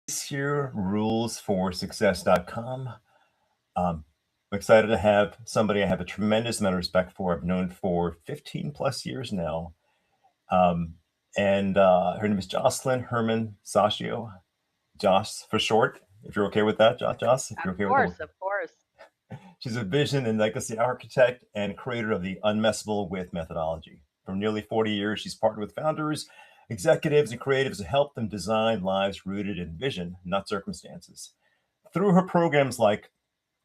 Here, rulesforsuccess.com. Um, I'm excited to have somebody I have a tremendous amount of respect for. I've known for 15 plus years now. Um, and her name is Jocelyn Herman Saccio. Joss for short, if you're okay with that, Joss, if Of you're okay with the. course, of course. She's a vision and legacy architect and creator of the Unmessable With methodology. For nearly 40 years, she's partnered with founders, executives, and creatives to help them design lives rooted in vision, not circumstances. Through her programs like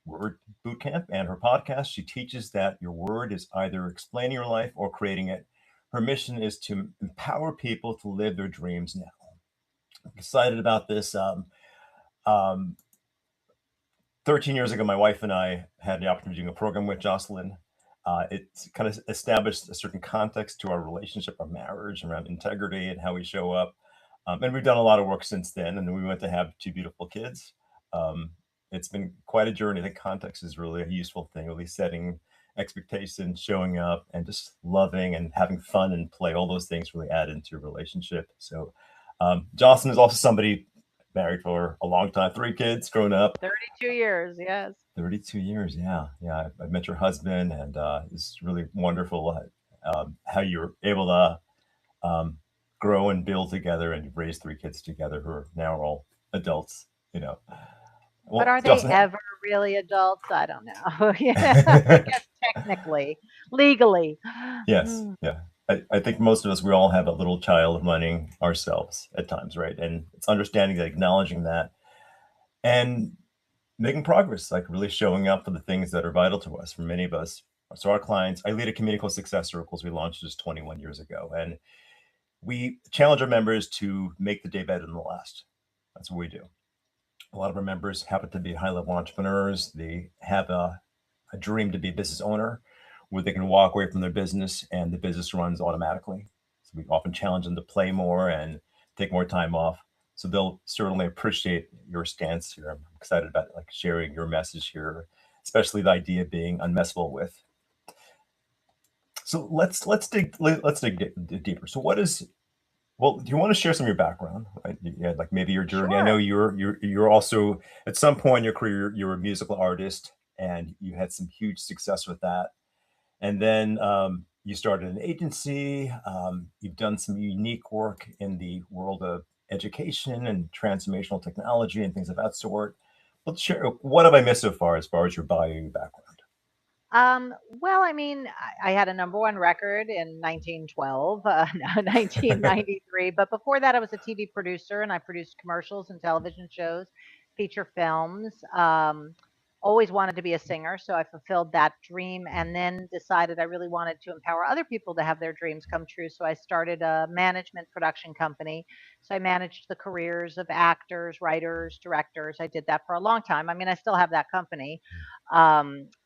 Word Bootcamp and her podcast, she teaches that your word is either explaining your life or creating it. Her mission is to empower people to live their dreams now. I'm excited about this. Um, 13 years ago, my wife and I had the opportunity of doing a program with Jocelyn. It kind of established a certain context to our relationship, our marriage, around integrity and how we show up. And we've done a lot of work since then. And then we went to have two beautiful kids. Um, it's been quite a journey. I think context is really a useful thing, really setting expectations, showing up, and just loving and having fun and play. All those things really add into your relationship. So, Jocelyn is also somebody married for a long time, three kids, grown up. 32 years, yes. 32 years, yeah. Yeah, I've met your husband, and it's really wonderful how you're able to grow and build together, and you've raised three kids together who are now all adults, you know. But Well, are they Jocelyn, ever really adults? I don't know. Yeah, I guess technically, legally. yes, Mm. yeah. I think most of us, we all have a little child running ourselves at times, right? And it's understanding that, acknowledging that, and making progress, like really showing up for the things that are vital to us. For many of us, so our clients, I lead a community called Success Circles. We launched this 21 years ago, and we challenge our members to make the day better than the last. That's what we do. A lot of our members happen to be high-level entrepreneurs. They have a dream to be a business owner where they can walk away from their business and the business runs automatically. So we often challenge them to play more and take more time off. So they'll certainly appreciate your stance here. I'm excited about like sharing your message here, especially the idea of being unmessable with. So let's dig deeper. So what is, well, do you want to share some of your background? Right? Yeah, like maybe your journey. I know Sure. you're also at some point in your career you're a musical artist and you had some huge success with that. And then you started an agency. You've done some unique work in the world of education and transformational technology and things of that sort. Let's share. What have I missed so far as your bio, your background? Well, I mean, I had a number one record in 1912, no, 1993. But before that, I was a TV producer and I produced commercials and television shows, feature films. Always wanted to be a singer, so I fulfilled that dream and then decided I really wanted to empower other people to have their dreams come true. So I started a management production company. So I managed the careers of actors, writers, directors. I did that for a long time. I mean, I still have that company.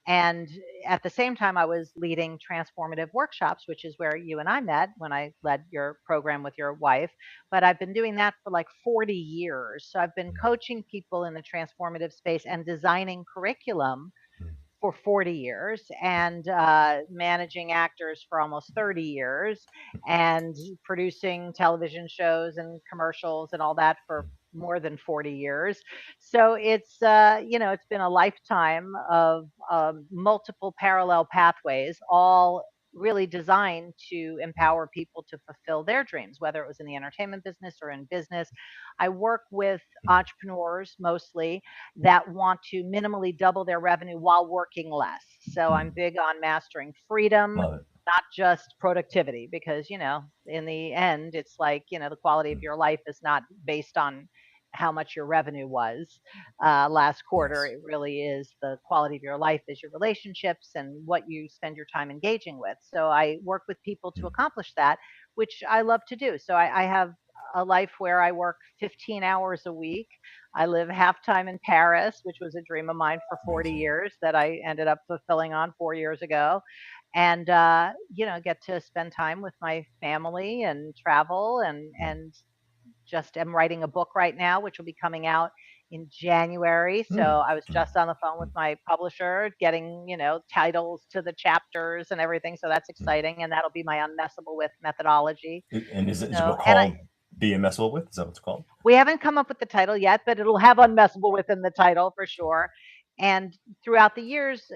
And at the same time, I was leading transformative workshops, which is where you and I met when I led your program with your wife. But I've been doing that for like 40 years. So I've been coaching people in the transformative space and designing curriculum for 40 years and managing actors for almost 30 years and producing television shows and commercials and all that for more than 40 years. So it's, it's been a lifetime of multiple parallel pathways, all really designed to empower people to fulfill their dreams, whether it was in the entertainment business or in business. I work with entrepreneurs mostly that want to minimally double their revenue while working less. So I'm big on mastering freedom, Love it. not just productivity, because, in the end, it's like, the quality of your life is not based on how much your revenue was last quarter. Yes. It really is the quality of your life is your relationships and what you spend your time engaging with. So I work with people to accomplish that, which I love to do. So I have a life where I work 15 hours a week. I live half time in Paris, which was a dream of mine for 40 Amazing. years that I ended up fulfilling on 4 years ago. And, get to spend time with my family and travel and just am writing a book right now, which will be coming out in January. So Mm. I was just on the phone with my publisher, getting, titles to the chapters and everything. So that's exciting. And that'll be my unmessable with methodology. And is the So, book called? Be Unmessable With? Is that what it's called? We haven't come up with the title yet, but it'll have unmessable within the title for sure. And throughout the years,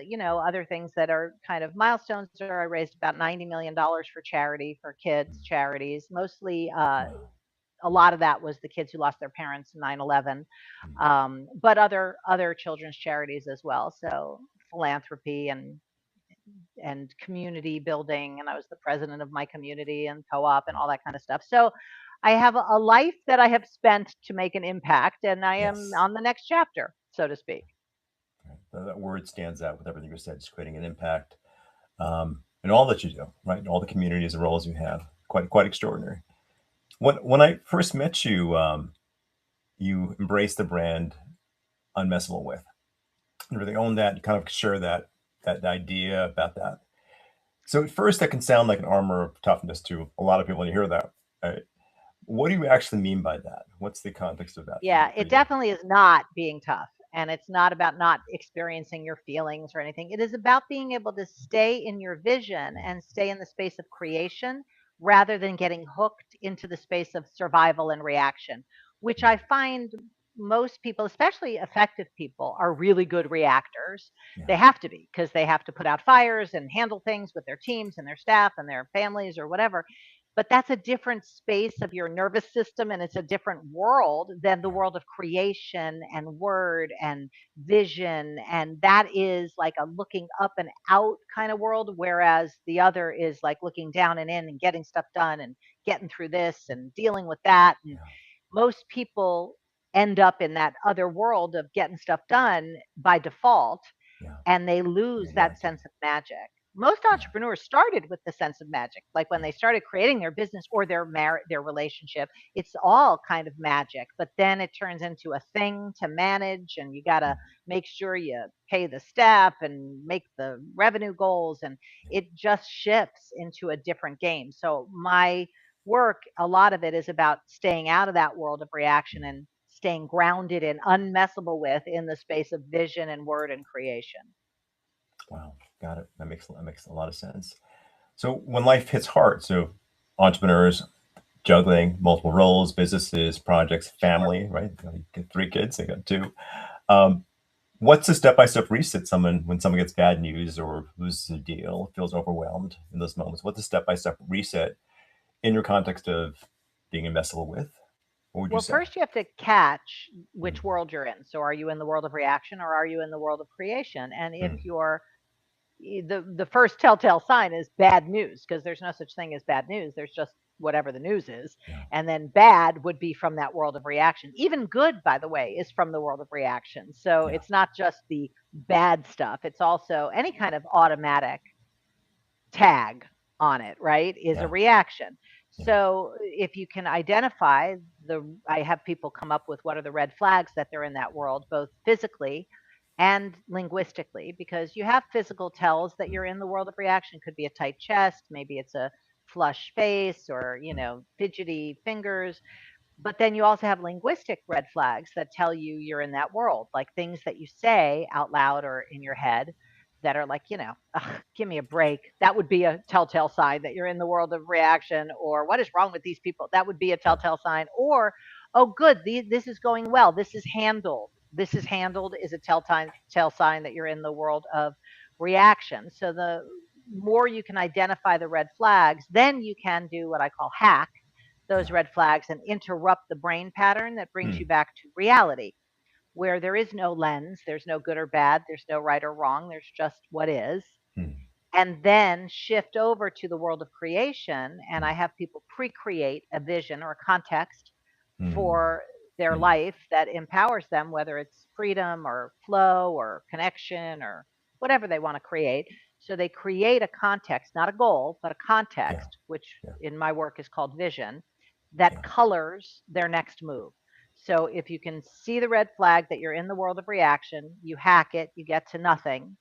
other things that are kind of milestones are I raised about $90 million for charity, for kids charities, mostly Wow. a lot of that was the kids who lost their parents in 9/11, Mm. but other children's charities as well. So philanthropy and community building, and I was the president of my community and co-op and all that kind of stuff. So I have a life that I have spent to make an impact, and I am Yes. on the next chapter, so to speak. Right. That word stands out with everything you said, just creating an impact in all that you do, right? All the communities and roles you have. Quite extraordinary. When I first met you, you embraced the brand Unmessable With. You really own that. You kind of share that idea about that. So at first, that can sound like an armor of toughness to a lot of people when you hear that. Right? What do you actually mean by that? What's the context of that Yeah, for it you? definitely is not being tough. And it's not about not experiencing your feelings or anything. It is about being able to stay in your vision and stay in the space of creation rather than getting hooked into the space of survival and reaction, which I find most people, especially effective people, are really good reactors. Yeah, They have to be because they have to put out fires and handle things with their teams and their staff and their families or whatever, but that's a different space of your nervous system and it's a different world than the world of creation and word and vision, and that is like a looking up and out kind of world, whereas the other is like looking down and in and getting stuff done and getting through this and dealing with that. And yeah, most people end up in that other world of getting stuff done by default, yeah, and they lose that reacting. sense of magic. Most Yeah, entrepreneurs started with the sense of magic. Like when they started creating their business or their relationship, it's all kind of magic, but then it turns into a thing to manage and you got yeah, to make sure you pay the staff and make the revenue goals, and it just shifts into a different game. So my work, a lot of it is about staying out of that world of reaction and staying grounded and unmessable with in the space of vision and word and creation. wow, got it. That makes a lot of sense. So when life hits hard, so entrepreneurs juggling multiple roles, businesses, projects, Sure. family, right? You get 3 kids, I got two. Um, what's a step-by-step reset someone when someone gets bad news or loses a deal, feels overwhelmed in those moments? What's a step-by-step reset in your context of being investable with? What would you Well, say? first you have to catch Mm, which world you're in. So are you in the world of reaction or are you in the world of creation? And if mm, you're the first telltale sign is bad news, because there's no such thing as bad news. There's just whatever the news is. yeah, And then bad would be from that world of reaction. Even good, by the way, is from the world of reaction. So yeah, it's not just the bad stuff. It's also any kind of automatic tag on it, right, is a yeah, reaction. yeah, So if you can identify I have people come up with what are the red flags that they're in that world, both physically and linguistically, because you have physical tells that mm, you're in the world of reaction. Could be a tight chest, maybe it's a flush face or, mm, fidgety fingers. But then you also have linguistic red flags that tell you you're in that world, like things that you say out loud or in your head that are like, "Ugh, give me a break." That would be a telltale sign that you're in the world of reaction. Or what is wrong with these people? That would be a yeah, telltale sign. Or, oh, good, this is going well. This is handled. This is handled is a tell sign that you're in the world of reaction. So the more you can identify the red flags, then you can do what I call hack those yeah, red flags and interrupt the brain pattern that brings mm, you back to reality, where there is no lens, there's no good or bad, there's no right or wrong, there's just what is. mm, And then shift over to the world of creation. And mm, I have people pre create a vision or a context mm, for their mm, life that empowers them, whether it's freedom or flow or connection or whatever they want to create. So they create a context, not a goal, but a yeah, context, which yeah, in my work is called vision, that yeah, colors their next move. So if you can see the red flag that you're in the world of reaction, you hack it, you get to nothing,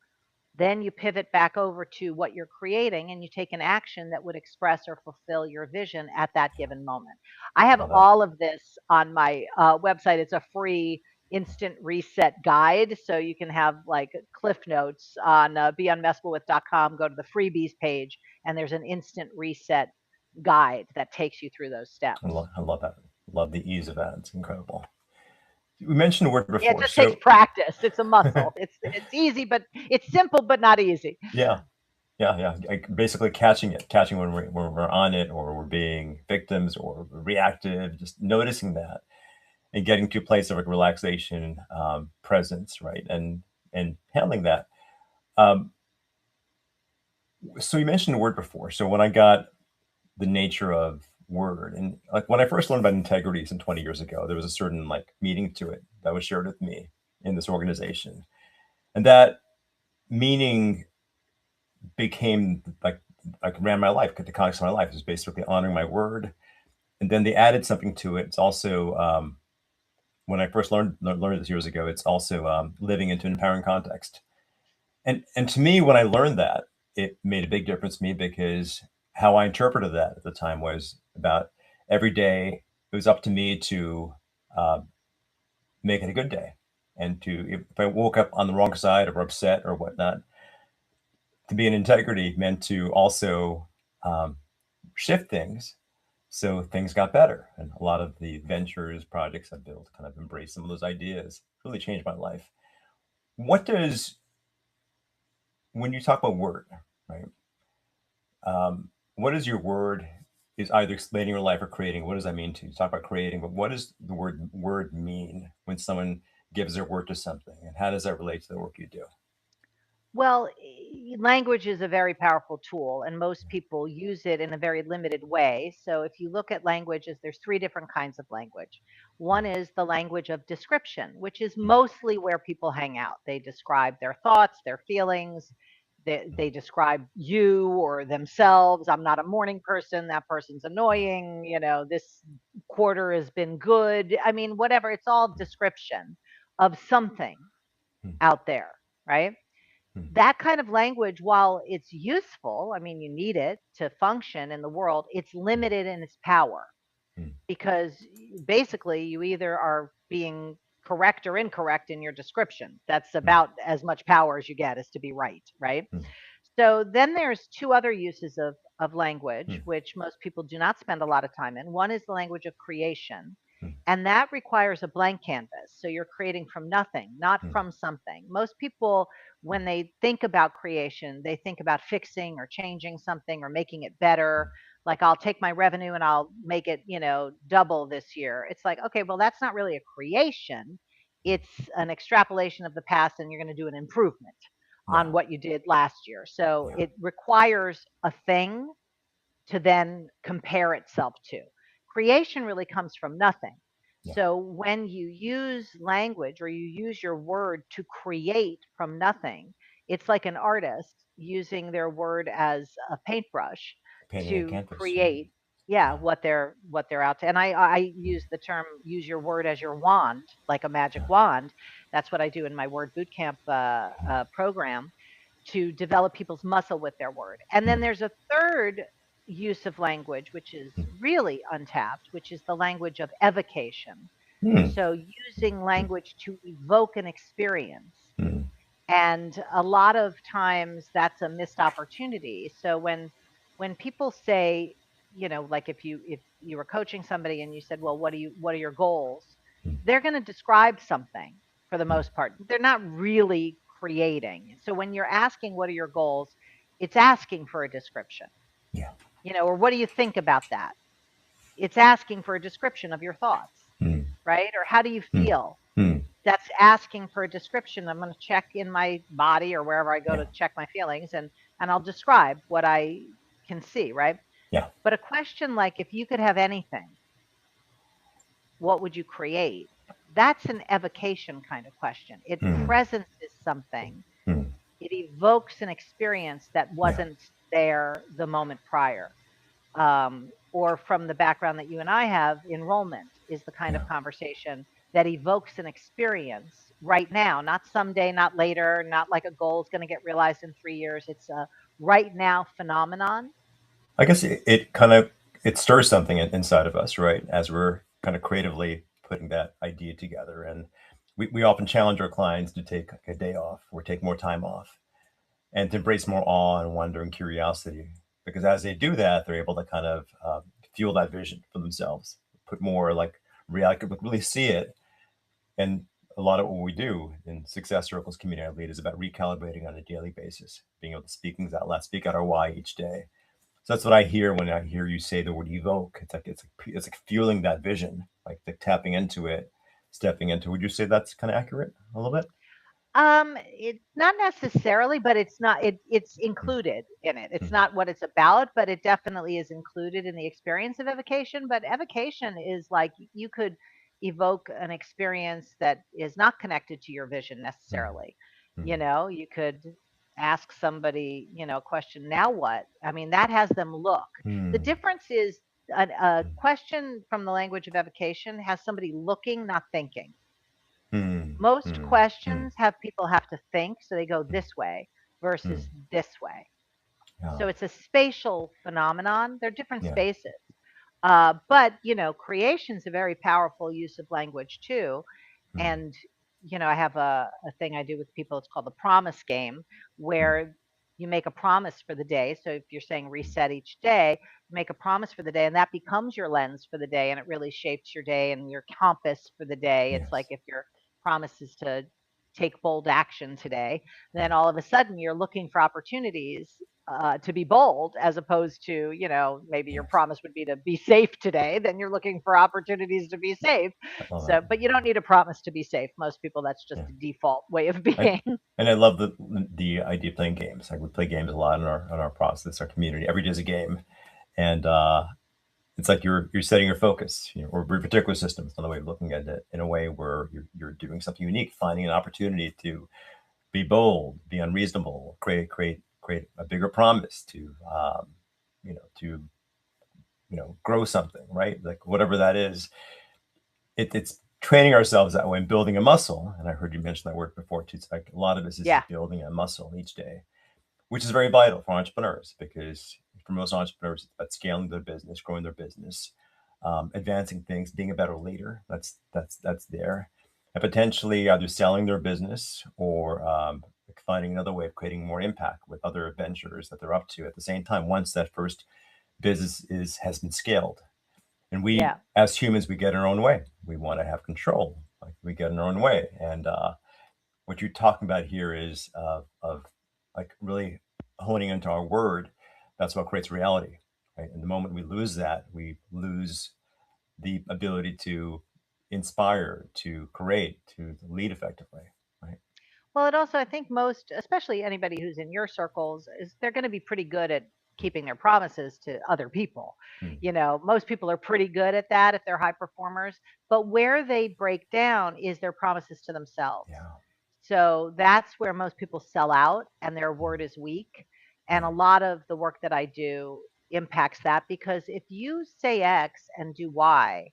then you pivot back over to what you're creating and you take an action that would express or fulfill your vision at that yeah. given moment. I have Love that. all of this on my website. It's a free instant reset guide. So you can have like cliff notes on beunmessableWith.com. Go to the freebies page, and there's an instant reset guide that takes you through those steps. I love that. Love the ease of that. It's incredible. We mentioned the word Yeah, it before. just takes So practice. It's a muscle. It's easy, but it's simple, but not easy. yeah, yeah. Like basically catching when we're on it, or we're being victims or reactive, just noticing that and getting to a place of like relaxation, presence, right? And handling that. Um, so you mentioned the word before. So when I got the nature of word, and like when I first learned about integrity some 20 years ago, there was a certain like meaning to it that was shared with me in this organization. And that meaning became like ran my life, the context of my life is basically honoring my word. And then they added something to it. It's also when I first learned this years ago, it's also living into an empowering context. And to me, when I learned that, it made a big difference to me, because how I interpreted that at the time was about every day. It was up to me to uh, make it a good day, and to if I woke up on the wrong side or upset or whatnot, to be in integrity meant to also um, shift things so things got better. And a lot of the ventures projects I built kind of embrace some of those ideas. Really changed my life. What does when you talk about word, right? What is your word is either explaining your life or creating? What does that mean to you? Talk about creating, but what does the word mean when someone gives their word to something, and how does that relate to the work you do? Well, language is a very powerful tool, and most people use it in a very limited way. So, if you look at languages, there's three different kinds of language. One is the language of description, which is mostly where people hang out. They describe their thoughts, their feelings. They describe you or themselves. I'm not a morning person. That person's annoying. This quarter has been good. I mean, whatever. It's all description of something Hmm. out there, right? Hmm. That kind of language, while it's useful, I mean, you need it to function in the world, it's limited in its power, Hmm. because basically you either are being correct or incorrect in your description. That's Hmm. about as much power as you get, is to be right, right? Hmm. So then there's two other uses of language, Hmm. which most people do not spend a lot of time in. One is the language of creation, Hmm. and that requires a blank canvas. So you're creating from nothing, not Hmm. from something. Most people, when they think about creation, they think about fixing or changing something or making it better. Like, I'll take my revenue and I'll make it, double this year. It's like, okay, well, that's not really a creation. It's an extrapolation of the past, and you're going to do an improvement on Yeah. what you did last year. So Yeah. it requires a thing to then compare itself to. Creation really comes from nothing. Yeah. So when you use language or you use your word to create from nothing, it's like an artist using their word as a paintbrush Painting a to canvas. create, yeah, Yeah. what they're out to. And I use the term, use your word as your wand, like a magic Yeah. wand. That's what I do in my word bootcamp program, to develop people's muscle with their word. And then Hmm. there's a third use of language, which is Hmm. really untapped, which is the language of evocation. Hmm. So using language to evoke an experience. Hmm. And a lot of times that's a missed opportunity. So when people say, like if you were coaching somebody and you said, well, what are your goals? Hmm. They're going to describe something for the Hmm. most part. They're not really creating. So when you're asking what are your goals, it's asking for a description, Yeah. or what do you think about that? It's asking for a description of your thoughts, Hmm. right? Or how do you Hmm. feel? Hmm. That's asking for a description. I'm going to check in my body or wherever I go Yeah. to check my feelings, and I'll describe what I can see, right? Yeah. But a question like, if you could have anything, what would you create? That's an evocation kind of question. It Hmm. presences something. Hmm. It evokes an experience that Yeah. wasn't there the moment prior. Or from the background that you and I have, enrollment is the kind Yeah. of conversation that evokes an experience right now, not someday, not later, not like a goal is going to get realized in 3 years. It's a right now phenomenon. I guess it kind of it stirs something inside of us, right? As we're kind of creatively putting that idea together, and we often challenge our clients to take a day off or take more time off, and to embrace more awe and wonder and curiosity. Because as they do that, they're able to kind of fuel that vision for themselves, put more like reality, but really see it. And a lot of what we do in Success Circles Community I Lead is about recalibrating on a daily basis, being able to speak things out loud, speak out our why each day. So that's what I hear when I hear you say the word evoke. It's like fueling that vision, like tapping into it, stepping into. Would you say that's kind of accurate a little bit? It's not necessarily, but it's included in it. It's not what it's about, but it definitely is included in the experience of evocation. But evocation is like you could evoke an experience that is not connected to your vision necessarily. You Mm. know, you could ask somebody, a question, now what? I mean, that has them look. The Mm. difference is a Mm. question from the language of evocation has somebody looking, not thinking. Mm. Most Mm. Mm. questions have people have to think, so they go Mm. this way Mm. versus this way. Yeah. So it's a spatial phenomenon. They're different Yeah. spaces. But creation's a very powerful use of language too. Mm. And I have a thing I do with people. It's called the promise game, Mm. where you make a promise for the day. So if you're saying reset each day, you make a promise for the day, and that becomes your lens for the day, and it really shapes your day and your compass for the day. It's like Yes. if your promise is to take bold action today, then Right. all of a sudden you're looking for opportunities to be bold, as opposed to, maybe your Yes. promise would be to be safe today, then you're looking for opportunities to be safe. I love So, that. but you don't need a promise to be safe. Most people, that's just Yeah. a default way of I, being. and I love the idea of playing games. Like we play games a lot in our process, our community. Every day is a game, and it's like you're setting your focus, or a particular system. It's another way of looking at it in a way where you're doing something unique, finding an opportunity to be bold, be unreasonable, create a bigger promise to to grow something, right? Like whatever that is, it's training ourselves that way and building a muscle. And I heard you mention that word before too. It's like a lot of this is Yeah. just building a muscle each day, which is very vital for entrepreneurs because for most entrepreneurs, it's about scaling their business, growing their business, advancing things, being a better leader. That's there, and potentially either selling their business or finding another way of creating more impact with other ventures that they're up to at the same time. Once that first business has been scaled, and we Yeah. as humans we get in our own way. We want to have control, like we get in our own way, and what you're talking about here is of like really honing into our word. That's what creates reality, right? And the moment we lose that, we lose the ability to inspire, to create, to lead effectively, right? Well, it also, I think most, especially anybody who's in your circles, is they're going to be pretty good at keeping their promises to other people. Mm. Most people are pretty good at that if they're high performers, but where they break down is their promises to themselves. Yeah. So that's where most people sell out and their Mm. word is weak. And a Yeah. lot of the work that I do impacts that, because if you say X and do Y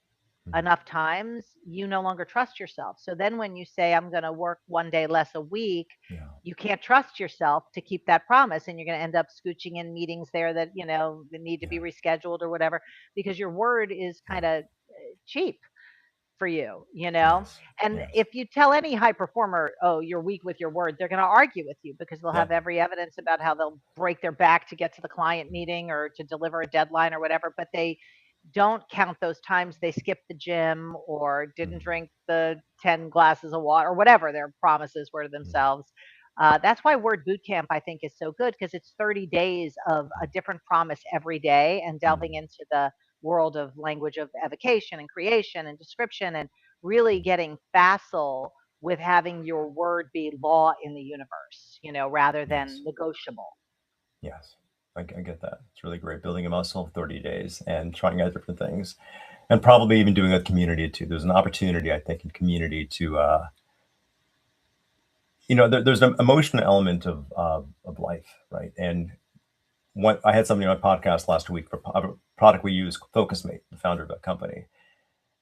Mm. enough times, you no longer trust yourself. So then when you say, I'm going to work one day less a week, Yeah. you can't trust yourself to keep that promise. And you're going to end up scooching in meetings there that, that need to Yeah. be rescheduled or whatever, because your word is Yeah. kind of cheap for you. Yes. And Yes. if you tell any high performer, oh, you're weak with your word, they're going to argue with you because they'll Yeah. have every evidence about how they'll break their back to get to the client meeting or to deliver a deadline or whatever, but they don't count those times they skipped the gym or didn't Mm. drink the 10 glasses of water or whatever their promises were to Mm. themselves. That's why Word Bootcamp, I think, is so good, because it's 30 days of a different promise every day and delving Mm. into the world of language of evocation and creation and description, and really getting facile with having your word be law in the universe, rather than Yes. negotiable. Yes. I get that. It's really great building a muscle 30 days and trying out different things and probably even doing a community too. There's an opportunity, I think, in community to, there's an emotional element of life, right? And what I had somebody on my podcast last week for a product we use, FocusMate, the founder of that company.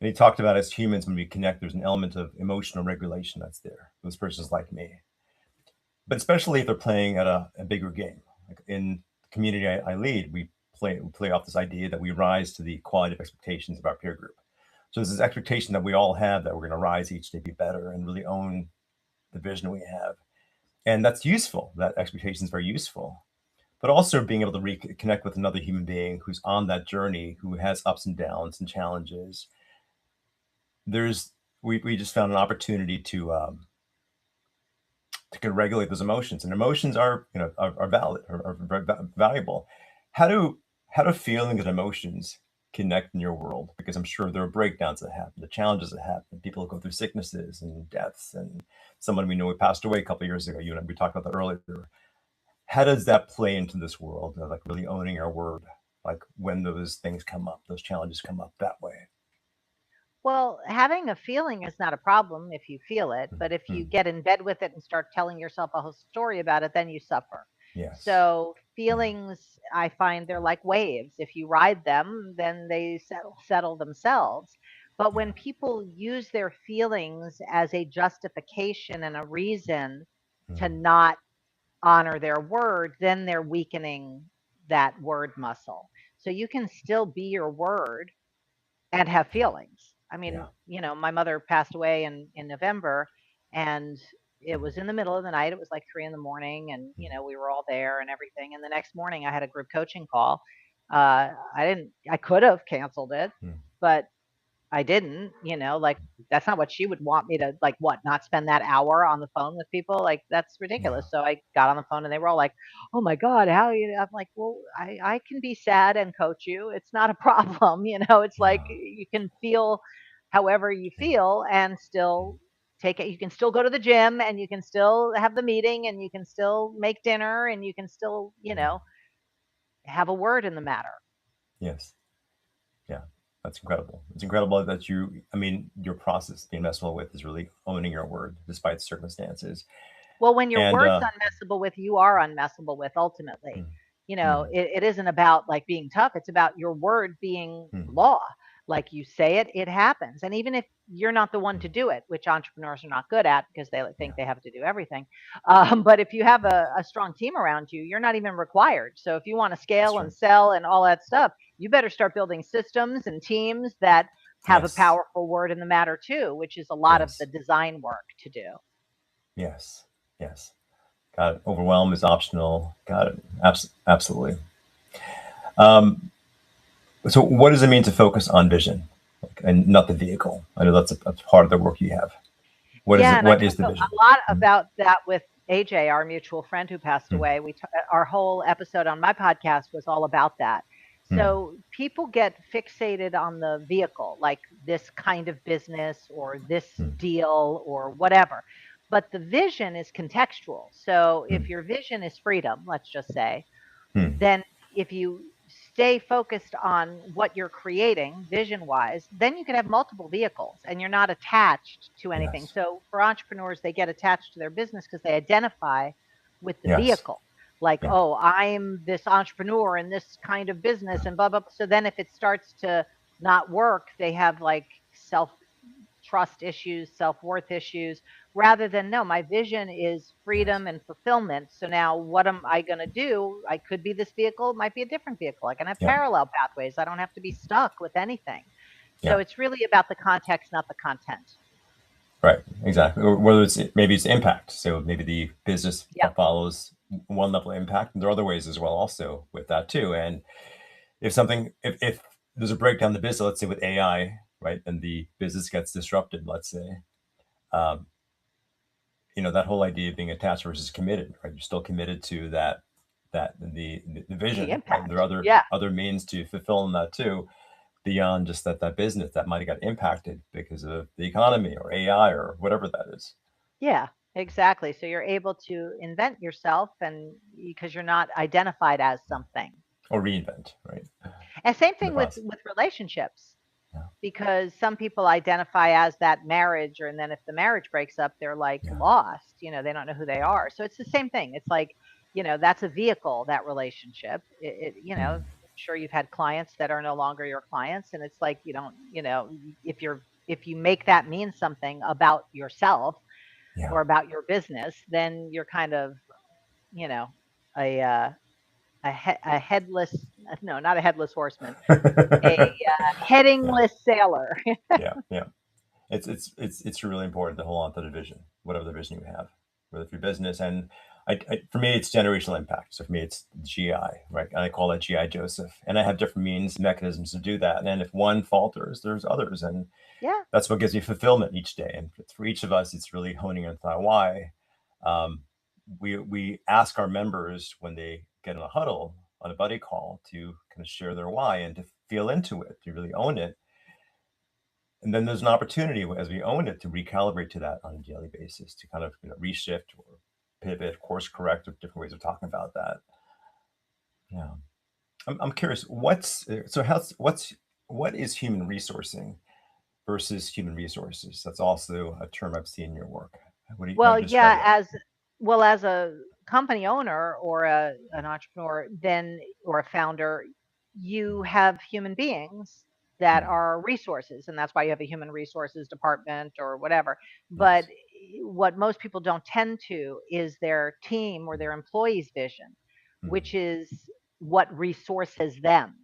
And he talked about as humans, when we connect, there's an element of emotional regulation that's there. Those persons like me, but especially if they're playing at a bigger game. Like in the community I lead, we play off this idea that we rise to the quality of expectations of our peer group. So there's this expectation that we all have that we're going to rise each day, be better, and really own the vision we have. And that's useful. That expectation is very useful. But also being able to reconnect with another human being who's on that journey, who has ups and downs and challenges, there's we just found an opportunity to can regulate those emotions, and emotions are, are valid, are very valuable. How do feelings and emotions connect in your world? Because I'm sure there are breakdowns that happen, the challenges that happen. People go through sicknesses and deaths, and someone we know who passed away a couple of years ago. You and I, we talked about that earlier. How does that play into this world of like really owning our word? Like when those things come up, those challenges come up that way. Well, having a feeling is not a problem if you feel it, but if you Mm. get in bed with it and start telling yourself a whole story about it, then you suffer. Yes. So Yeah. feelings, I find they're like waves. If you ride them, then they settle themselves. But Yeah. when people use their feelings as a justification and a reason to Mm. not honor their word, then they're weakening that word muscle. So you can still be your word and have feelings. I mean, Yeah. my mother passed away in November, and it was in the middle of the night. It was like 3 in the morning, and Mm. we were all there and everything. And the next morning, I had a group coaching call. I didn't. I could have canceled it, Mm. but I didn't, like that's not what she would want me to like what, not spend that hour on the phone with people. Like that's Yeah. ridiculous. So I got on the phone and they were all like, "Oh my God, how you?" I'm like, "Well, I can be sad and coach you. It's not a problem." It's like Yeah. you can feel however you Yeah. feel and still take it. You can still go to the gym and you can still have the meeting and you can still make dinner and you can still, Yeah. have a word in the matter. Yes. Yeah, that's incredible. It's incredible that I mean, your process being messable with is really owning your word despite circumstances. Well, when your And word's unmessable with, you are unmessable with ultimately. mm, mm, It isn't about like being tough. It's about your word being mm, law. Like you say it, it happens. And even if you're not the one mm, to do it, which entrepreneurs are not good at because they think yeah, they have to do everything. But if you have a strong team around you, you're not even required. So if you want to that's scale and true. sell and all that stuff, you better start building systems and teams that have a Yes, powerful word in the matter too, which is a lot of the yes, design work to do. yes, yes. Got it. Overwhelm is optional. Got it. Absolutely. Um, so, what does it mean to focus on vision, like, and not the vehicle? I know that's a part of the work you have. What is Yeah, it? and I What talk is the vision? a lot Mm, about that with AJ, our mutual friend who passed mm, away. Our whole episode on my podcast was all about that. mm, So people get fixated on the vehicle, like this kind of business or this mm, deal or whatever. But the vision is contextual. So mm, if your vision is freedom, let's just say, mm. then if you stay focused on what you're creating vision wise, then you can have multiple vehicles and you're not attached to anything. Yes, So for entrepreneurs, they get attached to their business because they identify with the yes, vehicle. Like, yeah, oh, I'm this entrepreneur in this kind of business and blah, blah. So then if it starts to not work, they have like self trust issues, self worth issues, rather than no, my vision is yes, freedom and fulfillment. So now what am I going to do? I could be this vehicle, it might be a different vehicle. I can have yeah, parallel pathways. I don't have to be stuck with anything. So yeah. it's really about the context, not the content. Right, exactly. Or whether it's maybe it's impact. So maybe the business Yep. follows one level of impact, and there are other ways as well, also with that too. And if there's a breakdown in the business, let's say with AI, right, and the business gets disrupted, let's say, um, that whole idea of being attached versus committed, right? You're still committed to the The vision, right? And there impact. are Yeah. other means to fulfill in that too, beyond just that business that might have got impacted because of the economy or AI or whatever that is. Yeah, exactly. So you're able to invent yourself and because you're not identified as something. Or reinvent, right? And same In the thing with process. relationships. Yeah. Because some people identify as that marriage, and then if the marriage breaks up, they're like Yeah. lost, they don't know who they are. So it's the same thing. It's like, that's a vehicle, that relationship. Mm. Sure you've had clients that are no longer your clients, and it's like you don't, if you make that mean something about yourself Yeah. or about your business, then you're kind of, you know, a a headless, no, not a headless horseman, a Yeah. headingless sailor. Yeah. Yeah. It's really important to hold on to the vision, whatever the vision you have, whether for your business. And For me, it's generational impact. So for me, it's GI, right? And I call that GI Joseph. And I have different means, mechanisms to do that. And if one falters, there's others. And Yeah. that's what gives me fulfillment each day. And for each of us, it's really honing into that why. Um, we ask our members when they get in a huddle on a buddy call to kind of share their why and to feel into it, to really own it. And then there's an opportunity as we own it to recalibrate to that on a daily basis, to kind of reshift or pivot, course correct, or different ways of talking about that. Yeah, I'm curious. What is human resourcing versus human resources? That's also a term I've seen in your work. How do Well, you describe yeah, that? as a company owner or an entrepreneur, then or a founder, you have human beings that Mm, are resources, and that's why you have a human resources department or whatever. But yes. what most people don't tend to is their team or their employees' vision, Mm, which is what resources them.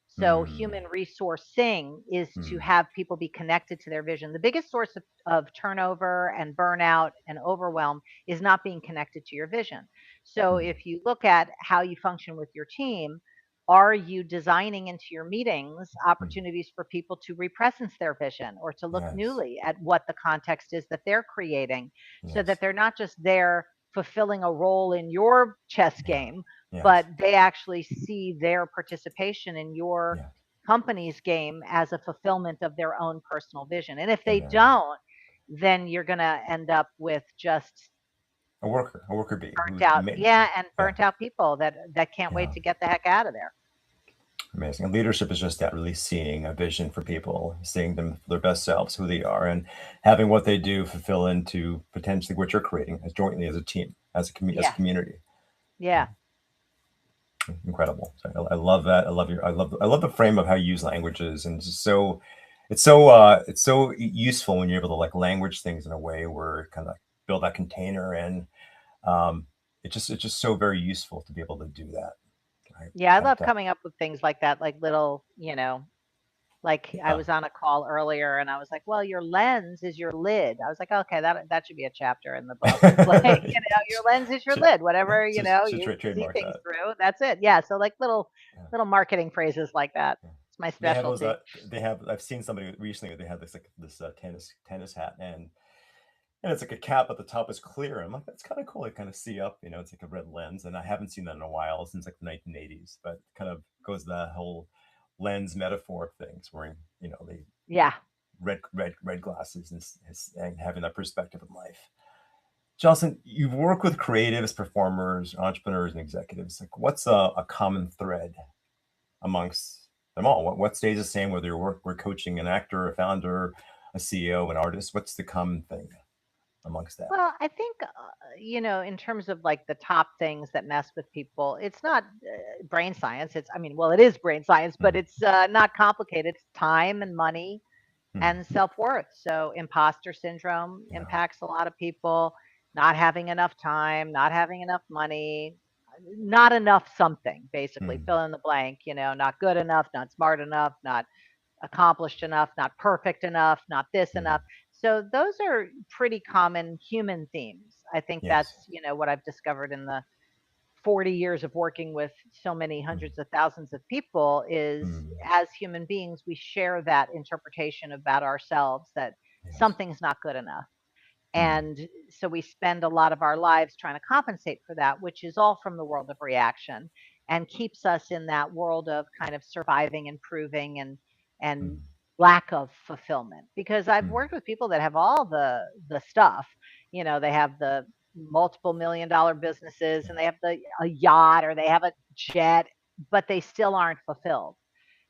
So mm, human resourcing is to mm, have people be connected to their vision. The biggest source of turnover and burnout and overwhelm is not being connected to your vision. So mm, if you look at how you function with your team, are you designing into your meetings mm. opportunities for people to represence their vision or to look Yes. newly at what the context is that they're creating so that Yes. they're not just there fulfilling a role in your chess Yeah. game, but Yes. they actually see their participation in your Yeah. company's game as a fulfillment of their own personal vision. And if they Amen. don't, then you're going to end up with just A worker bee burnt who's out. made. Yeah, and Yeah. burnt out people that can't wait Yeah. to get the heck out of there. Amazing. And leadership is just that, really seeing a vision for people, seeing them for their best selves, who they are, and having what they do fulfill into potentially what you're creating as jointly as a team, as a Yeah. community. Yeah. Incredible. So I love that. I love the frame of how you use languages, and it's so useful when you're able to like language things in a way where it kind of build that container, and um, it's just so very useful to be able to do that. Right? Yeah, I love That coming up with things like that, like little, like I yeah. was on a call earlier and I was like, "Well, your lens is your lid." I was like, "Okay, that should be a chapter in the book." It's like, your lens is your should, lid. Whatever, should you see trademark things that. through. That's it. Yeah, so like Yeah. little marketing phrases like that. Yeah. It's my They have those. specialty. They have. I've seen somebody recently. They had this like this tennis hat, and it's like a cap at the top is clear. I'm like, that's kind of cool. I kind of see up. It's like a red lens, and I haven't seen that in a while since like the 1980s. But kind of goes the whole lens metaphor of things, wearing the Yeah. red glasses and having that perspective of life. Jocelyn, you've worked with creatives, performers, entrepreneurs, and executives. Like, what's a common thread amongst them all? What stays the same, whether we're coaching an actor, a founder, a CEO, an artist? What's the common thing amongst that? Well, I think, in terms of like the top things that mess with people, it's not brain science. Well, it is brain science, but Mm, it's not complicated. It's time and money mm, and self-worth. So imposter syndrome yeah. impacts a lot of people, not having enough time, not having enough money, not enough something, basically, Mm, fill in the blank, not good enough, not smart enough, not accomplished enough, not perfect enough, not this mm, enough. So those are pretty common human themes. I think yes. that's, what I've discovered in the 40 years of working with so many Mm, hundreds of thousands of people is mm, as human beings, we share that interpretation about ourselves that yes. something's not good enough. Mm, And so we spend a lot of our lives trying to compensate for that, which is all from the world of reaction and keeps us in that world of kind of surviving and proving and mm, lack of fulfillment. Because I've mm, worked with people that have all the stuff, they have the multiple $1 million businesses yeah. and they have a yacht or they have a jet, but they still aren't fulfilled.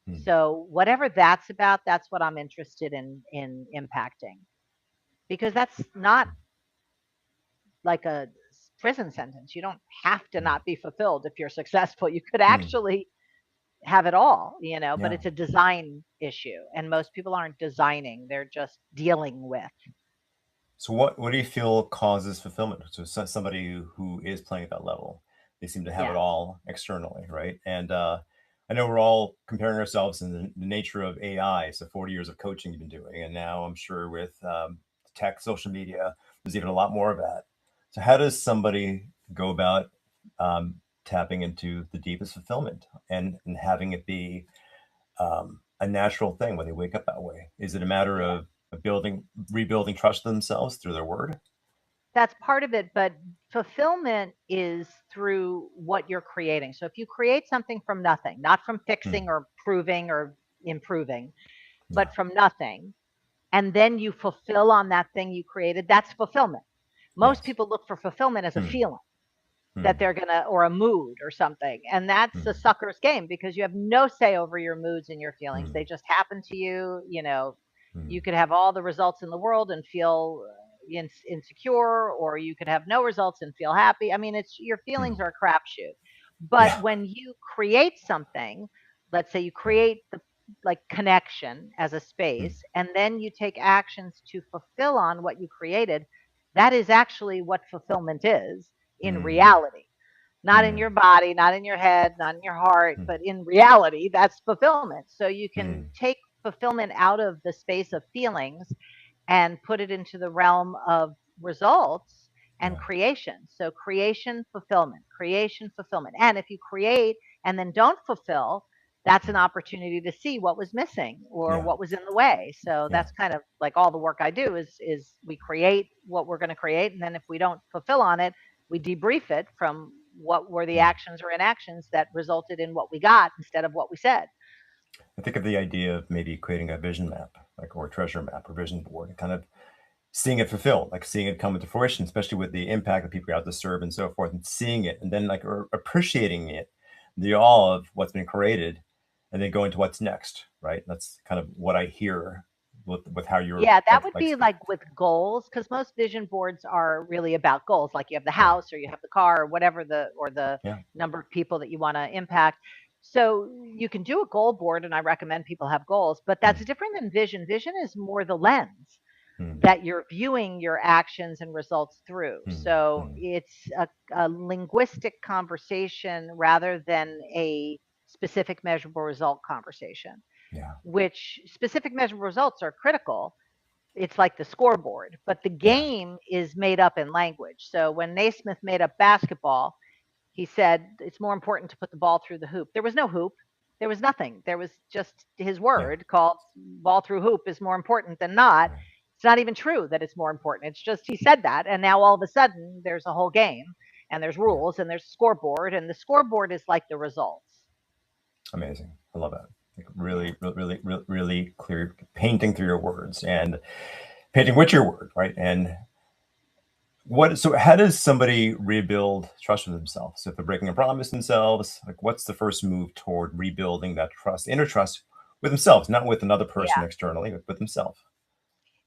Mm, So whatever that's about, that's what I'm interested in impacting because that's not like a prison sentence. You don't have to mm, not be fulfilled if you're successful. You could mm, actually have it all, but yeah. it's a design issue. And most people aren't designing, they're just dealing with. So what do you feel causes fulfillment? So somebody who is playing at that level, they seem to have it Yeah. all externally, right? And I know we're all comparing ourselves in the nature of AI. So 40 years of coaching you've been doing, and now I'm sure with tech, social media, there's even a lot more of that. So how does somebody go about tapping into the deepest fulfillment and having it be a natural thing when they wake up that way? Is it a matter Yeah. of rebuilding trust in themselves through their word? That's part of it, but fulfillment is through what you're creating. So if you create something from nothing, not from Hmm. fixing or proving or improving, Yeah. but from nothing, and then you fulfill on that thing you created, that's fulfillment. Most Yes. people look for fulfillment as a Hmm. feeling that Hmm. they're gonna, or a mood or something. And that's a Hmm. sucker's game because you have no say over your moods and your feelings. Hmm. They just happen to you. You know, Hmm. you could have all the results in the world and feel insecure, or you could have no results and feel happy. I mean, it's your Hmm. feelings are a crapshoot. But Yeah. when you create something, let's say you Yeah. create the like connection as a Hmm. space, and then you take actions to fulfill on what you created, that is actually what fulfillment is in Hmm. reality. Not in your Hmm. body, not in your head, not in your heart, but in reality, that's fulfillment. So you can Hmm. take fulfillment out of the space of feelings and put it into the realm of results and Yeah. creation. So creation, fulfillment. And if you create and then don't fulfill, that's an Hmm. opportunity to see what was missing or Yeah. what was in the way. So Yeah. that's kind of like all the work I do is we create what we're going to create, and then if we don't fulfill on it, we debrief it from what were the Hmm. actions or inactions that resulted in what we got instead of what we said. I think of the idea of maybe creating a vision map, like, or a treasure map or vision board, and kind of seeing it fulfilled, like seeing it come into fruition, especially with the impact that people are out to serve and so forth, and seeing it, and then like appreciating it, the awe of what's been created, and then going to what's next. Right. That's kind of what I hear with how you're Yeah, that like would like. be like with goals, because most vision boards are really about goals. Like you have the Yeah. house or you have the car or whatever or the Yeah. number of people that you want to impact. So you can do a goal board, and I recommend people have goals, but that's Mm, different than vision. Vision is more the lens mm, that you're viewing your actions and results through. mm, So mm. it's a linguistic conversation rather than a specific measurable result conversation, Yeah. which specific measurable results are critical. It's like the scoreboard, but the Yeah. game is made up in language. So when Naismith made up basketball, he said it's more important to put the ball through the hoop. There was no hoop. There was nothing. There was just his Yeah. word called ball through hoop is more important than not. Right. It's not even true that it's more important. It's just he said that. And now all of a sudden there's a whole game and there's Yeah. rules and there's a scoreboard. And the scoreboard is like the results. Amazing. I love that. Like Yeah. really, really, really, really clear painting through your words and painting with your word, right? And so how does somebody rebuild trust with themselves? So if they're breaking a promise themselves, like what's the first move toward rebuilding that trust, inner trust with themselves, not with another person Yeah. externally, but with themselves?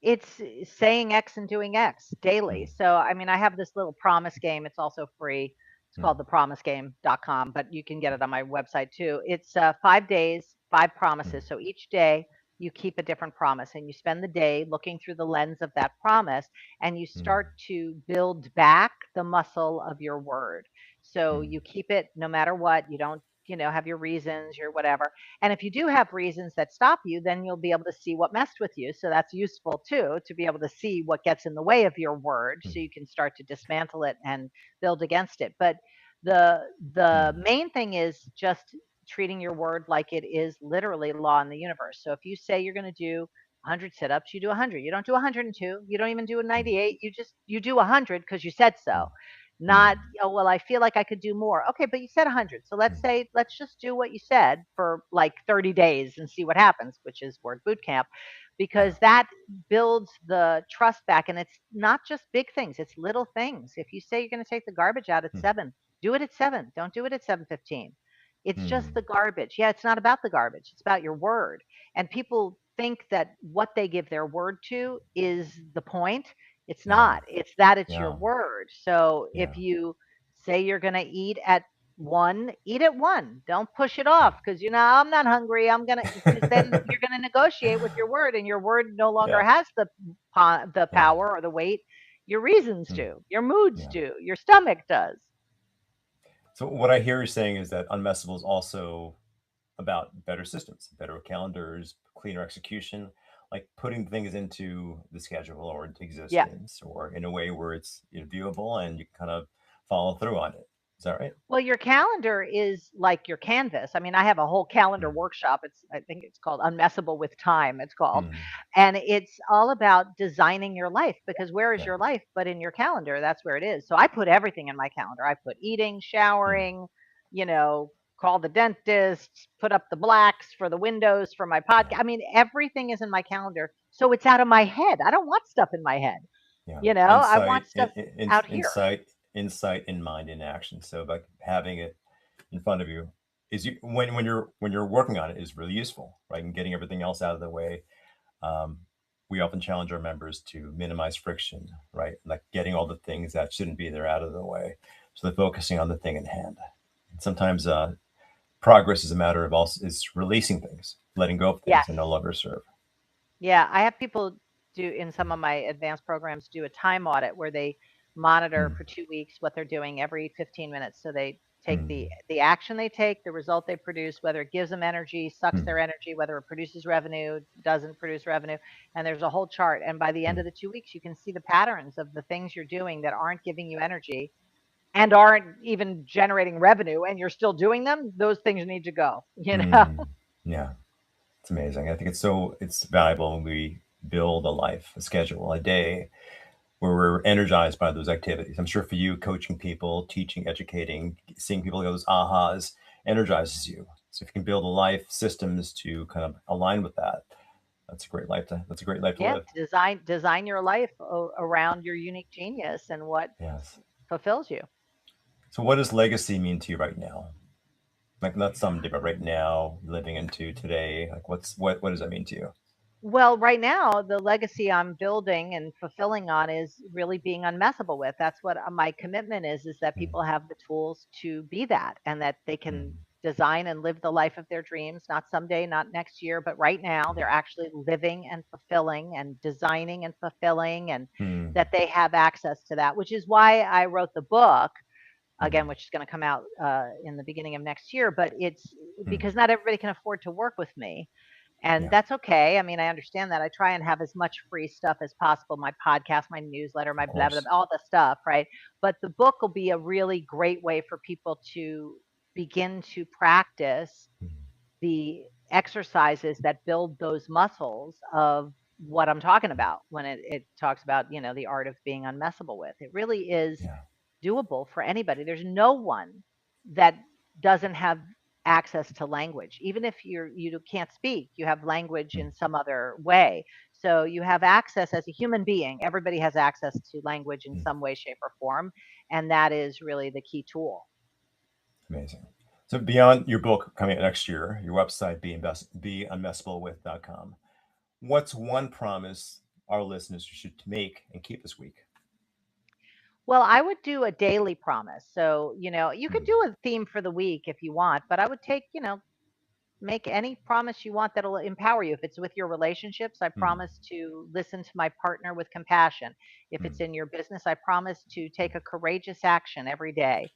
It's saying X and doing X daily. Mm, So, I mean, I have this little promise game. It's also free. It's mm, called thepromisegame.com, but you can get it on my website too. It's 5 days, five mm, promises. So each day you keep a different promise and you spend the day looking through the lens of that promise, and you mm, start to build back the muscle of your word. So mm, you keep it no matter what. You don't, have your reasons, your whatever. And if you do have reasons that stop you, then you'll be able to see what messed with you. So that's useful too, to be able to see what gets in the way of your word mm, so you can start to dismantle it and build against it. But the the mm, main thing is just treating your word like it is literally law in the universe. So if you say you're going to do 100 sit-ups, you do 100. You don't do 102. You don't even do a mm, 98. You do 100 because you said so. mm, Not, mm, oh, well, I feel like I could do more. Okay, but you said 100. So let's mm. say, let's just do what you said for like 30 days and see what happens, which is word boot camp, Yeah. because that builds the trust back. And it's not just big things, it's little things. If you say you're going to take the garbage out at Mm, 7, do it at 7. Don't do it at 7:15. It's just the mm. garbage. Yeah, it's not about the garbage. It's about your word. And people think that what they give their word to is the point. It's Yeah. not. It's that it's your Yeah. word. So if Yeah. you say you're going to eat at 1, eat at 1. Don't push it off Yeah. because I'm not hungry. I'm going to, because then you're going to negotiate with your word, and your word no longer Yeah. has the Yeah. power or the weight. Your reasons Mm, do. Your moods yeah. do. Your stomach does. So what I hear you saying is that Unmessable is also about better systems, better calendars, cleaner execution, like putting things into the schedule or into Yeah. existence or in a way where it's, viewable and you can kind of follow through on it. Is that right? Well, your calendar is like your canvas. I mean, I have a whole calendar Mm, workshop. I think it's called Unmessable with Time, it's called. mm, And it's all about designing your life, because where is yeah. your life but in your calendar? That's where it is. So I put everything in my calendar. I put eating, Mm, showering, you know, call the dentist, put up the blacks for the windows for my yeah. podcast. I mean, everything is in my calendar. So it's out of my head. I don't want stuff in my head. Yeah. I want Insight, stuff out here. insight in mind in action. So like having it in front of you is you when you're working on it is really useful, right? And getting everything else out of the way. Um, we often challenge our members to minimize friction, right? Like getting all the things that shouldn't be there out of the way. So they're focusing on the thing in hand. And sometimes progress is a matter of also is releasing things, letting go of things Yes. that no longer serve. Yeah, I have people do in some of my advanced programs do a time audit where they monitor Mm, for 2 weeks what they're doing every 15 minutes. So they take mm, the action they take, the result they produce, whether it gives them energy, sucks mm, their energy, whether it produces revenue, doesn't produce revenue, and there's a whole chart. And by the end mm, of the 2 weeks, you can see the patterns of the things you're doing that aren't giving you energy and aren't even generating revenue, and you're still doing them. Those things need to go, you know. mm. Yeah. It's amazing. I think it's valuable when we build a life, a schedule, a day where we're energized by those activities. I'm sure for you, coaching people, teaching, educating, seeing people get those ahas energizes you. So if you can build a life systems to kind of align with that, that's a great life to Yeah, live. design your life around your unique genius and what Yes. fulfills you. So what does legacy mean to you right now? Like not someday, but right now, living into today. Like what does that mean to you? Well, right now, the legacy I'm building and fulfilling on is really being unmessable with. That's what my commitment is that Mm, people have the tools to be that, and that they can mm, design and live the life of their dreams, not someday, not next year, but right now they're actually living and fulfilling and designing and fulfilling, and mm, that they have access to that, which is why I wrote the book again, mm, which is going to come out in the beginning of next year. But it's mm. because not everybody can afford to work with me. And Yeah, that's okay. I mean, I understand that. I try and have as much free stuff as possible, my podcast, my newsletter, of my blah, blah, course. blah, all the stuff, right? But the book will be a really great way for people to begin to practice Mm, the exercises that build those muscles of what I'm talking about when it talks about, the art of being unmessable with. It really is yeah. doable for anybody. There's no one that doesn't have access to language. Even if you can't speak, you have language Mm, in some other way. So you have access as a human being. Everybody has access to language in mm. some way, shape, or form, and that is really the key tool. Amazing. So beyond your book coming out next year, your website beunmessablewith.com. What's one promise our listeners should make and keep this week? Well, I would do a daily promise. So, you could Mm, do a theme for the week if you want, but I would take, make any promise you want that'll empower you. If it's with your relationships, I mm, promise to listen to my partner with compassion. If mm, it's in your business, I promise to take a courageous action every day,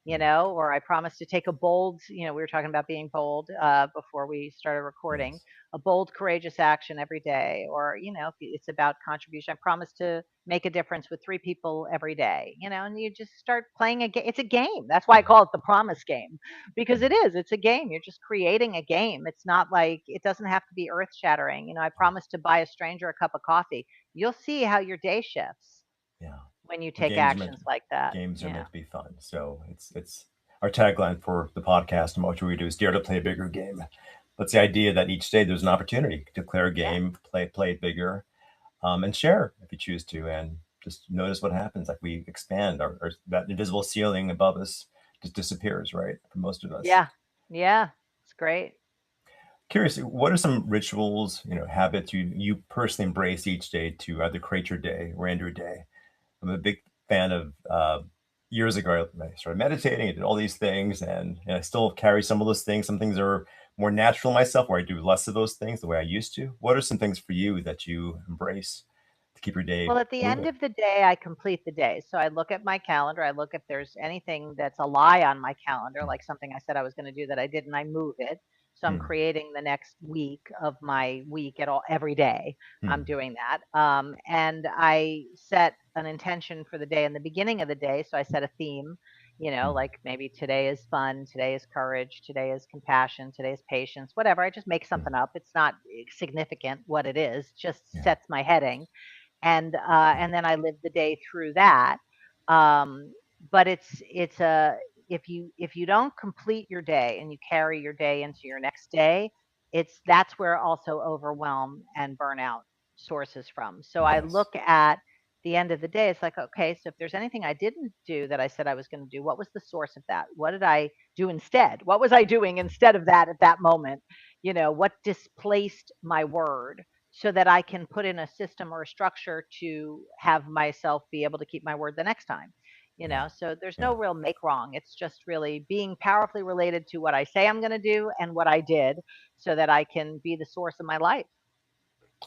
mm. or I promise to take a bold, we were talking about being bold before we started recording, Yes. a bold, courageous action every day. Or, if it's about contribution, I promise to make a difference with 3 people every day, and you just start playing a game. It's a game. That's why I Mm, call it the promise game, because mm, it is. It's a game. You're just creating a game. It's not like it doesn't have to be earth shattering. I promise to buy a stranger a cup of coffee. You'll see how your day shifts yeah. when you And take actions like that. games are Yeah. meant to be fun. So it's our tagline for the podcast and what we do is dare to play a bigger game. That's the idea that each day there's an opportunity to declare a Yeah. game, play it bigger, and share if you choose to, and just notice what happens. Like we expand, our that invisible ceiling above us just disappears, right? For most of us. Yeah. Yeah. It's great. Curious, what are some rituals, habits you personally embrace each day to either create your day or end your day? I'm a big fan of. Years ago, I started meditating. I did all these things, and I still carry some of those things. Some things are more natural myself, where I do less of those things the way I used to. What are some things for you that you embrace to keep your day Well, at the end moving? of the day, I complete the day. So I look at my calendar. I look if there's anything that's a lie on my calendar, Mm, like something I said I was going to do that I didn't, I move it. So I'm mm, creating the next week of my week at all every day. I'm mm, doing that. And I set an intention for the day in the beginning of the day. So I set a theme, Mm. like maybe today is fun, today is courage, today is compassion, today is patience, whatever. I just make Mm. something up. It's not significant what it is, just Yeah. sets my heading. And then I live the day through that. Um, but it's a if you don't complete your day and you carry your day into your next day, that's where also overwhelm and burnout sources from. So I Yes. look at the end of the day, it's like, okay, so if there's anything I didn't do that I said I was going to do, what was the source of that? What did I do instead? What was I doing instead of that at that moment? What displaced my word? So that I can put in a system or a structure to have myself be able to keep my word the next time. Yeah. So there's no Yeah. real make wrong. It's just really being powerfully related to what I say I'm going to do and what I did so that I can be the source of my life.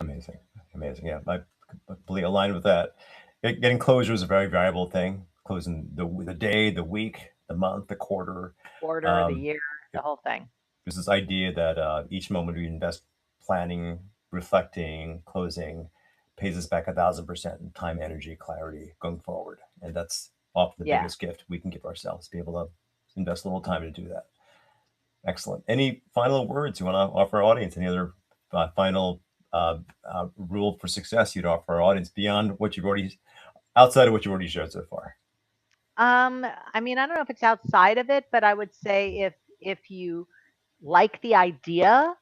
Amazing. Amazing. Yeah. I completely aligned with that. Getting closure is a very valuable thing. Closing the day, the week, the month, the quarter. Quarter, the Um, year, the whole thing. there's this idea that each moment we invest planning, reflecting, closing pays us back 1,000% in time, energy, clarity going forward. And that's often the Yeah. biggest gift we can give ourselves, be able to invest a little time to do that. Excellent. Any final words you want to offer our audience? Any other final rule for success you'd offer our audience beyond what you've already, outside of what you've already shared so far? I mean, I don't know if it's outside of it, but I would say if you like the idea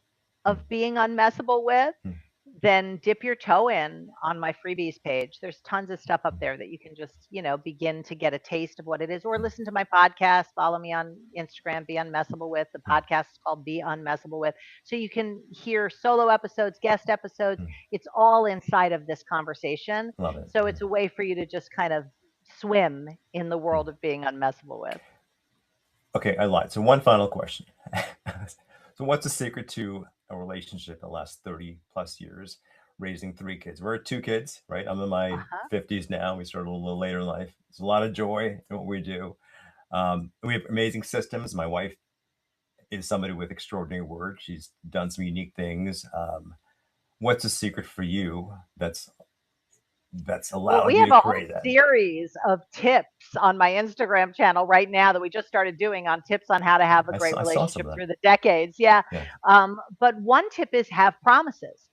Hmm. of being unmessable with, Hmm. then dip your toe in on my freebies page. There's tons of stuff up Hmm. there that you can just, begin to get a taste of what it is, or Hmm. listen to my podcast, follow me on Instagram, Be Unmessable With. The Hmm. podcast is called Be Unmessable With. So you can hear solo episodes, guest episodes. Hmm. It's all inside of this conversation. Love it. So it's a way for you to just kind of swim in the Hmm. world of being unmessable with. Okay, I lied. So one final question. So what's the secret to a relationship that lasts 30 plus years, raising three kids? We're two kids, right? I'm in my Uh-huh. 50s now. We started a little later in life. There's a lot of joy in what we do. We have amazing systems. My wife is somebody with extraordinary work. She's done some unique things. What's the secret for you that's Well, allowed we you have to a whole create that? series of tips on my Instagram channel right now that we just started doing on tips on how to have a great I saw some relationship of that. through the decades. Yeah. Yeah, But one tip is have promises.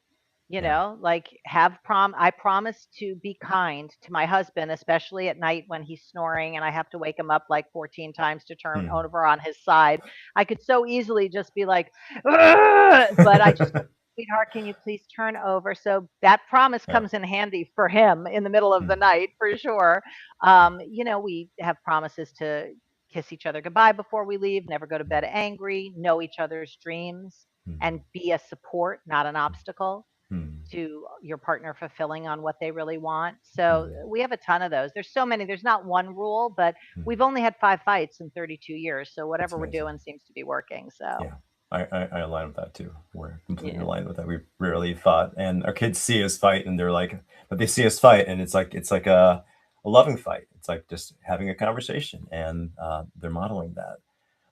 yeah. Like I promise to be kind to my husband, especially at night when he's snoring and I have to wake him up like 14 times to turn Hmm. over on his side. I could so easily just be like, "Ugh," but I just go, sweetheart, can you please turn over? So that promise Yeah. comes in handy for him in the middle of the Hmm. night for sure. We have promises to kiss each other goodbye before we leave, never go to bed angry, know each other's dreams, Hmm. and be a support, not an obstacle Hmm. to your partner fulfilling on what they really want. So Hmm. we have a ton of those. There's so many. There's not one rule, but Hmm. we've only had 5 fights in 32 years. So That's whatever we're amazing. doing seems to be working. So Yeah. I align with that too. We're completely yeah, aligned with that. We rarely fought, and our kids see us fight, and they're like, but they see us fight, and it's like a loving fight. It's like just having a conversation, and they're modeling that.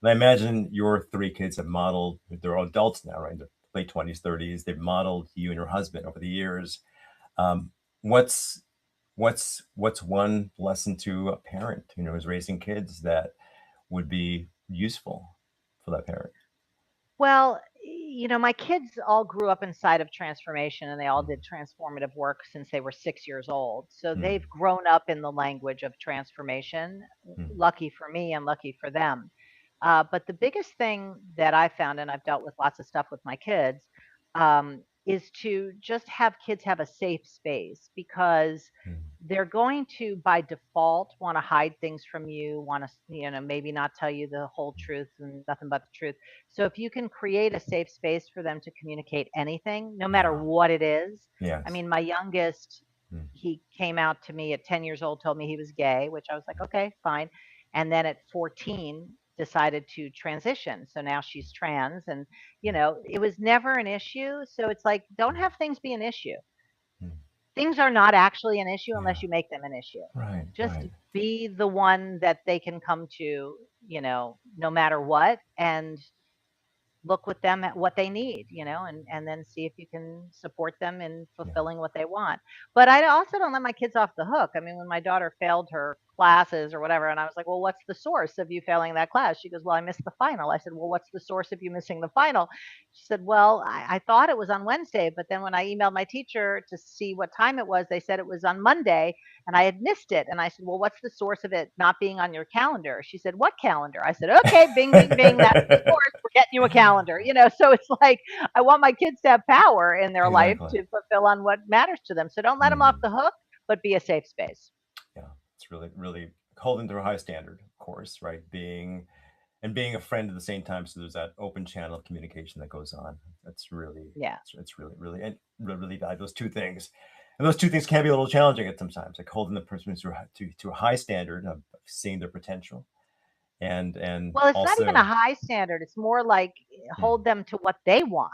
And I imagine your three kids have modeled. They're all adults now, right? In their late 20s, 30s. They've modeled you and your husband over the years. Um, what's what's one lesson to a parent, who's raising kids that would be useful for that parent? well, my kids all grew up inside of transformation and they all Mm. did transformative work since they were 6 years old. So Mm. they've grown up in the language of transformation. Mm. Lucky for me and lucky for them. But the biggest thing that I found, and I've dealt with lots of stuff with my kids, is to just have kids have a safe space because Mm. they're going to, by default, want to hide things from you, want to, maybe not tell you the whole truth and nothing but the truth. So if you can create a safe space for them to communicate anything, no matter Yeah. what it is. I Yes. mean, my youngest, Mm. he came out to me at 10 years old, told me he was gay, which I was like, okay, fine. And then at 14, decided to transition. So now she's trans and, it was never an issue. So it's like, don't have things be an issue. Mm. Things are not actually an issue Yeah. unless you make them an issue. Right. Just Right. be the one that they can come to, no matter what. And look with them at what they need, and then see if you can support them in Yeah. fulfilling what they want. But I also don't let my kids off the hook. I mean, when my daughter failed her classes or whatever, and I was like, well, what's the source of you failing that class? She goes, well, I missed the final. I said, well, what's the source of you missing the final? She said, well, I thought it was on Wednesday, but then when I emailed my teacher to see what time it was, they said it was on Monday and I had missed it. And I said, well, what's the source of it not being on your calendar? She said, what calendar? I said, okay, bing, bing, bing. That's the source. We're getting you a calendar. So it's like I want my kids to have power in their life Exactly. to fulfill on what matters to them. So don't let them off the hook, but be a safe space. Yeah, it's really, really holding to a high standard, of course, right? Being a friend at the same time. So there's that open channel of communication that goes on. That's really, Yeah. it's really, really, and really value those two things. And those two things can be a little challenging at sometimes, like holding the person to a high standard of seeing their potential, and Well, it's not even a also, high standard. It's more like hold them to what they want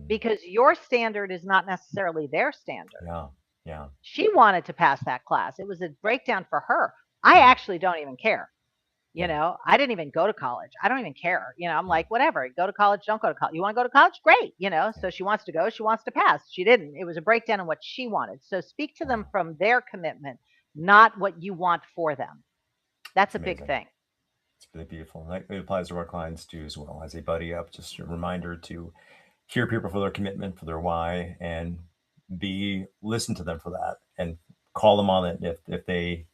because your standard is not necessarily their standard. yeah, yeah, She wanted to pass that class. It was a breakdown for her. I actually don't even care. I didn't even go to college. I don't even care. I'm like, whatever, go to college, don't go to college. You want to go to college? Great. So she wants to go, she wants to pass. She didn't. It was a breakdown of what she wanted. So speak to them from their commitment, not what you want for them. That's a big amazing. thing. It's really beautiful. And it applies to our clients too, as well as a buddy up. Just a reminder to hear people for their commitment, for their why, and listen to them for that, and call them on it if they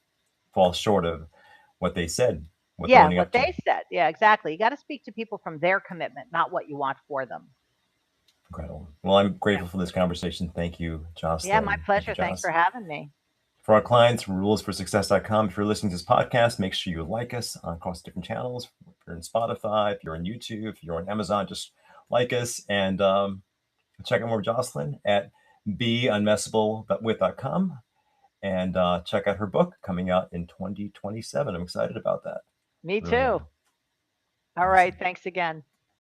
fall short of what they said, what they're Yeah, running what up to. they said. Yeah, exactly. You got to speak to people from their commitment, not what you want for them. Incredible. Well, I'm Yeah. grateful for this conversation. Thank you, Jocelyn. Yeah, my Thank you, pleasure. Thanks Joss. for having me. For our clients, rulesforsuccess.com. If you're listening to this podcast, make sure you like us across different channels. If you're in Spotify, if you're on YouTube, if you're on Amazon, just like us, and check out more of Jocelyn at beunmessablewith.com, and check out her book coming out in 2027. I'm excited about that. Me Really too. am. All Awesome. right. Thanks again.